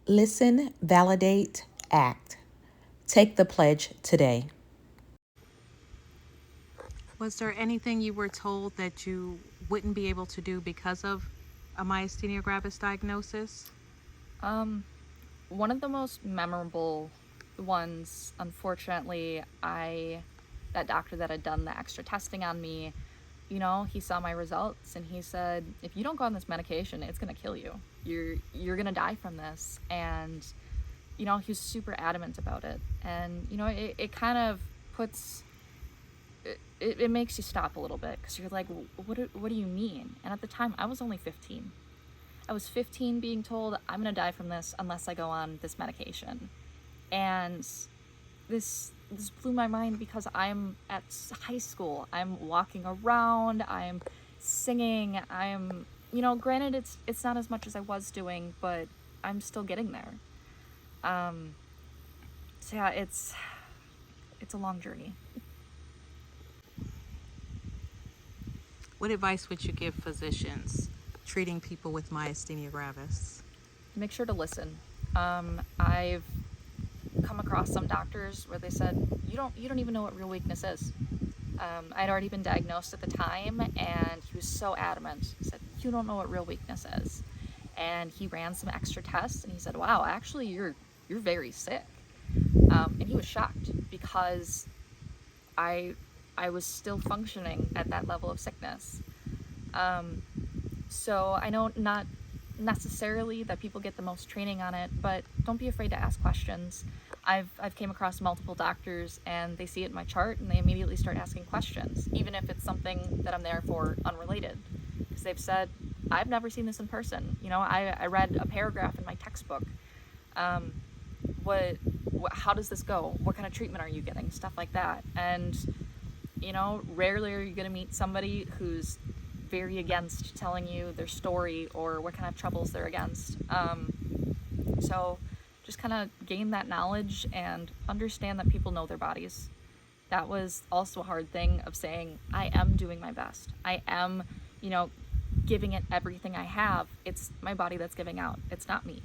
Listen, validate, act. Take the pledge today. Was there anything you were told that you wouldn't be able to do because of a myasthenia gravis diagnosis? One of the most memorable ones, unfortunately, that doctor that had done the extra testing on me, he saw my results and he said, if you don't go on this medication, it's gonna kill you. You're gonna die from this. And he was super adamant about it. And it kind of puts it makes you stop a little bit, because you're like, what do you mean? And at the time, I was only 15. I was 15 being told I'm gonna die from this unless I go on this medication. And this blew my mind, because I'm at high school. I'm walking around, I'm singing, I'm granted it's not as much as I was doing, but I'm still getting there. So yeah, it's a long journey. What advice would you give physicians treating people with myasthenia gravis? Make sure to listen. I've come across some doctors where they said, you don't even know what real weakness is. I'd already been diagnosed at the time, and he was so adamant. He said, you don't know what real weakness is. And he ran some extra tests, and he said, wow, actually you're very sick. And he was shocked, because I was still functioning at that level of sickness. So I know not necessarily that people get the most training on it, but don't be afraid to ask questions. I've came across multiple doctors, and they see it in my chart and they immediately start asking questions, even if it's something that I'm there for unrelated, because they've said, I've never seen this in person. I read a paragraph in my textbook. What how does this go? What kind of treatment are you getting? Stuff like that. And rarely are you going to meet somebody who's very against telling you their story or what kind of troubles they're against. So just kind of gain that knowledge and understand that people know their bodies. That was also a hard thing, of saying, I am doing my best. I am, giving it everything I have. It's my body that's giving out. It's not me.